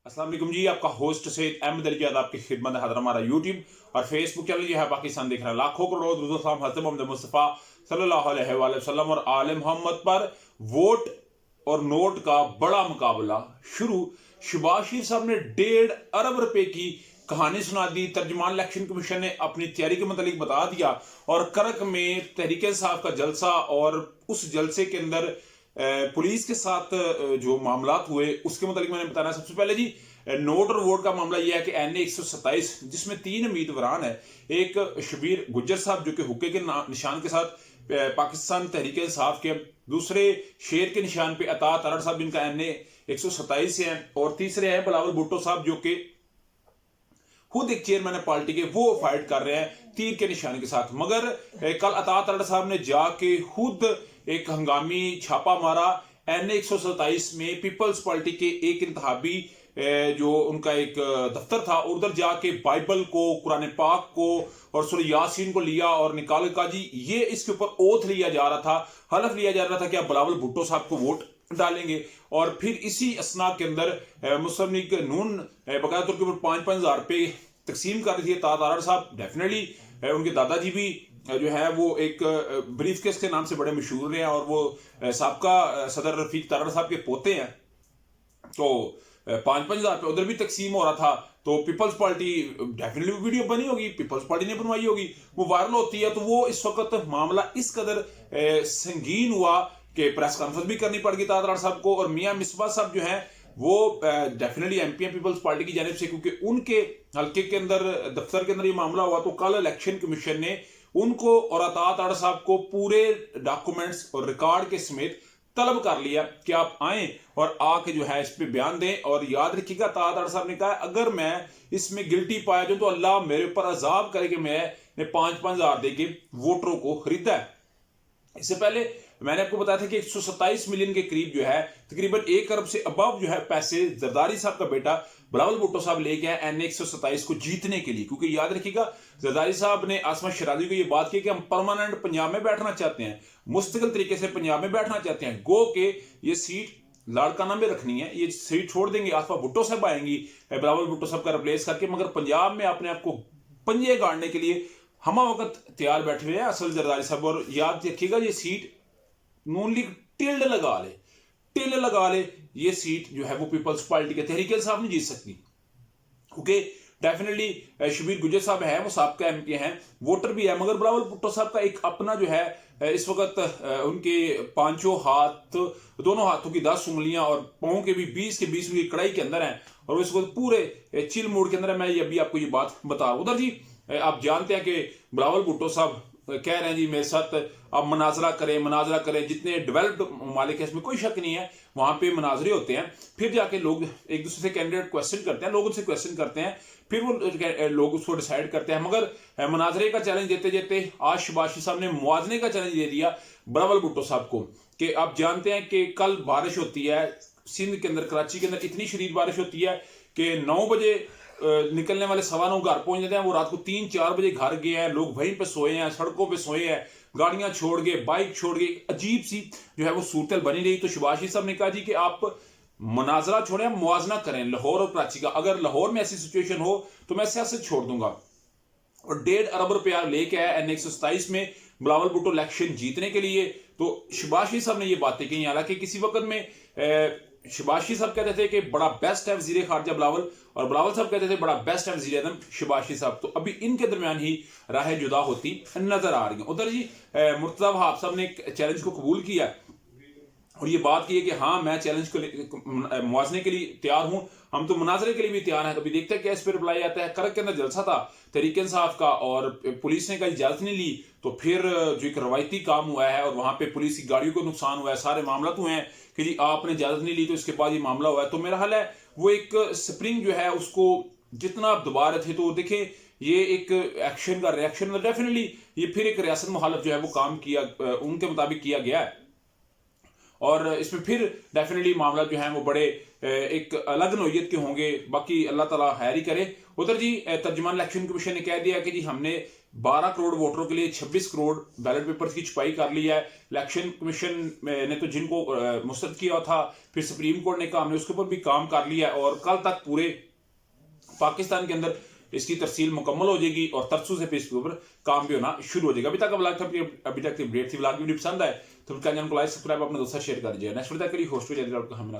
अस्सलाम वालेकुम जी। आपका होस्ट सैयद अहमद अली जाद आपकी खिदमत हाजिर। हमारा यूट्यूब और फेसबुक चैनल जो है पाकिस्तान देख रहा है लाखों करोड़ दुरूद हज़रत मोहम्मद मुस्तफ़ा सल्लल्लाहु अलैहि वसल्लम और आले मोहम्मद पर वोट और नोट का बड़ा मुकाबला शुरू। शहबाज शरीफ साहब ने 1.5 अरब रुपए की कहानी सुना दी। तर्जुमान इलेक्शन कमीशन ने अपनी तैयारी के मतलब बता दिया और करक में तहरीक इंसाफ का जलसा और उस जलसे के अंदर पुलिस के साथ जो मामला हुए उसके मतलब मैंने बताना। सबसे पहले जी नोट और वोट का मामला यह है कि NA 127 जिसमें 3 उम्मीदवार हैं। एक शबीर गुज्जर साहब जो कि हुक्के के निशान के साथ पाकिस्तान तहरीक इंसाफ के, दूसरे शेर के निशान पे अतात अरड़ साहब जिनका NA 127 है, और तीसरे हैं बिलावल भुट्टो साहब जो कि खुद एक चेयरमैन है पार्टी के, वो फाइट कर रहे हैं तीर के निशान के साथ। मगर कल अतात अरड़ साहब ने जाके खुद एक हंगामी छापा मारा NA 127 में पीपल्स पार्टी के एक इंतहाबी जो उनका एक दफ्तर था, उधर जाके बाइबल को, कुरान पाक को और सूरह यासीन को लिया और निकाल का जी ये इसके ऊपर ओथ लिया जा रहा था, हलफ लिया जा रहा था कि आप बिलावल भुट्टो साहब को वोट डालेंगे। और फिर इसी असना के अंदर मुस्लिम लीग नून बकायदा तौर के ऊपर 5-5 हज़ार रुपये तकसीम कर रही थी। तादार साहब डेफिनेटली उनके दादाजी भी जो है वो एक ब्रीफ केस के नाम से बड़े मशहूर रहे हैं और वो साबका सदर रफीक ताराड़ साहब के पोते हैं। तो 5-5 हज़ार रुपये उधर भी तकसीम हो रहा था। तो पीपल्स पार्टी डेफिनेटली वीडियो बनी होगी, पीपल्स पार्टी ने बनवाई होगी, वो वायरल होती है। तो वो इस वक्त मामला इस कदर संगीन हुआ कि प्रेस कॉन्फ्रेंस भी करनी पड़ गई ताराड़ साहब को। और मियां मिसबा साहब जो हैं वो डेफिनेटली MP हैं पीपल्स पार्टी की जानिब से, क्योंकि उनके हल्के के अंदर दफ्तर के अंदर ये मामला हुआ। तो कल इलेक्शन कमीशन ने उनको और अतात अरड़ साहब को पूरे डॉक्यूमेंट्स और रिकॉर्ड के समेत तलब कर लिया कि आप आए और आके जो है इस पे बयान दें। और याद रखिएगा अतात अरड़ साहब ने कहा अगर मैं इसमें गिल्टी पाया जाऊं तो अल्लाह मेरे ऊपर अजाब करे कि मैंने 5-5 हज़ार दे के वोटरों को खरीदा है। इससे पहले मैंने आपको बताया था कि 127 मिलियन के करीब जो है तकरीबन 1 अरब से अबव जो है पैसे जरदारी साहब का बेटा बिलावल भुट्टो साहब लेके आए NA 127 को जीतने के लिए। क्योंकि याद रखिएगा जरदारी साहब ने आसमा शराजी को ये बात की कि हम परमानेंट पंजाब में बैठना चाहते हैं, मुस्तकिल तरीके से पंजाब में बैठना चाहते हैं। गो के ये सीट लाड़काना में रखनी है, ये सीट छोड़ देंगे, आसमा भुट्टो साहब आएंगी बिलावल भुट्टो साहब का रिप्लेस करके, मगर पंजाब में अपने आप को पंजे गाड़ने के लिए हम वक्त तैयार बैठे हुए हैं असल जरदारी साहब। और याद रखिएगा ये सीट नून लीग टिल्ड लगा ले ये सीट जो है वो पीपल्स पार्टी के तहरीक इंसाफ नहीं जीत सकती। क्योंकि डेफिनेटली शबीर गुज्जर साहब है वो साहब MP हैं, वोटर भी है, मगर बिलावल भुट्टो साहब का एक अपना जो है इस वक्त उनके पांचों हाथ, दोनों हाथों की 10 उंगलियां और पांव के भी 20 के 20 की कड़ाई के अंदर हैं और इस वक्त पूरे चिल मूड के अंदर है। मैं अभी आपको ये बात बता रहा हूं। उधर जी आप जानते हैं कि बिलावल भुट्टो साहब कह रहे हैं जी मेरे साथ आप मनाजरा करें। जितने डेवलप्ड ममालिक है इसमें कोई शक नहीं है, वहां पे मनाजरे होते हैं, फिर जाके लोग एक दूसरे से कैंडिडेट क्वेश्चन करते हैं, लोग उनसे क्वेश्चन करते हैं, फिर वो लोग उसको डिसाइड करते हैं। मगर मनाजरे का चैलेंज देते देते आज शहबाज शरीफ साहब ने मुआवजे का चैलेंज दे दिया बिलावल भुट्टो साहब को कि आप जानते हैं कि कल बारिश होती है सिंध के अंदर, कराची के अंदर इतनी शदीद बारिश होती है कि 9 बजे निकलने वाले 9:15 घर पहुंच जाते हैं, वो रात को 3-4 बजे घर गए हैं, लोग वहीं पे सोए हैं, सड़कों पे सोए हैं, गाड़ियां छोड़ गए, बाइक छोड़ गए, अजीब सी जो है वो सूरत बनी रही। तो शहबाज शरीफ साहब ने कहा जी कि आप मनाजरा छोड़ें, मुआवजा करें लाहौर और कराची का। अगर लाहौर में ऐसी सिचुएशन हो तो मैं सियासत छोड़ दूंगा। और 1.5 अरब रुपया लेके आया NA 127 में बिलावल भुट्टो इलेक्शन जीतने के लिए। तो शहबाज शरीफ साहब ने ये बातें कही। हालांकि किसी वक्त में शहबाज शरीफ साहब कहते थे कि बड़ा बेस्ट है वजीर खारजा बिलावल, और बिलावल साहब कहते थे बड़ा बेस्ट है वजीर आज़म शहबाज शरीफ साहब। तो अभी इनके दरमियान ही राहें जुदा होती नजर आ रही हैं। उधर जी मुर्तज़ा वहाब साहब ने एक चैलेंज को कबूल किया और ये बात की है कि हाँ मैं चैलेंज को मुआवजे के लिए तैयार हूं, हम तो मुनाजरे के लिए भी तैयार हैं। तो अभी देखते हैं क्या इस पर रिप्लाई आता है। करक के अंदर जलसा था तहरीक इंसाफ का और पुलिस ने कहीं इजाजत नहीं ली, तो फिर जो एक रवायती काम हुआ है और वहां पे पुलिस की गाड़ियों को नुकसान हुआ है, सारे मामला तो हैं कि जी आपने इजाजत नहीं ली तो इसके बाद ये मामला हुआ है। तो मेरा हाल है वो एक स्प्रिंग जो है उसको जितना आप दबा रहे थे, तो देखें ये एक एक्शन का रिएक्शन डेफिनेटली ये फिर एक रियासत मुखालिफ जो है वो काम किया उनके मुताबिक किया गया है। और इसमें फिर डेफिनेटली मामला जो है वो बड़े एक अलग नोयत के होंगे। बाकी अल्लाह ताला खैर ही करे। उधर जी तर्जुमान इलेक्शन कमीशन ने कह दिया कि जी हमने 12 करोड़ वोटरों के लिए 26 करोड़ बैलेट पेपर्स की छपाई कर ली है। इलेक्शन कमीशन ने तो जिनको मुस्तरद किया था, फिर सुप्रीम कोर्ट ने कहा हमने उसके ऊपर भी काम कर लिया है और कल तक पूरे पाकिस्तान के अंदर इसकी तरसील मुकम्मल हो जाएगी और तरसों से इसके ऊपर काम भी होना शुरू हो जाएगा। अभी तक व्लॉग था, अभी तक की अपडेट थी। व्लॉग वीडियो पसंद आए तो चैनल को लाइक सब्सक्राइब अपने दोस्तों शेयर कर दीजिए। नेक्स्ट वीडियो के लिए होस्ट हो जाएगा आपका। हम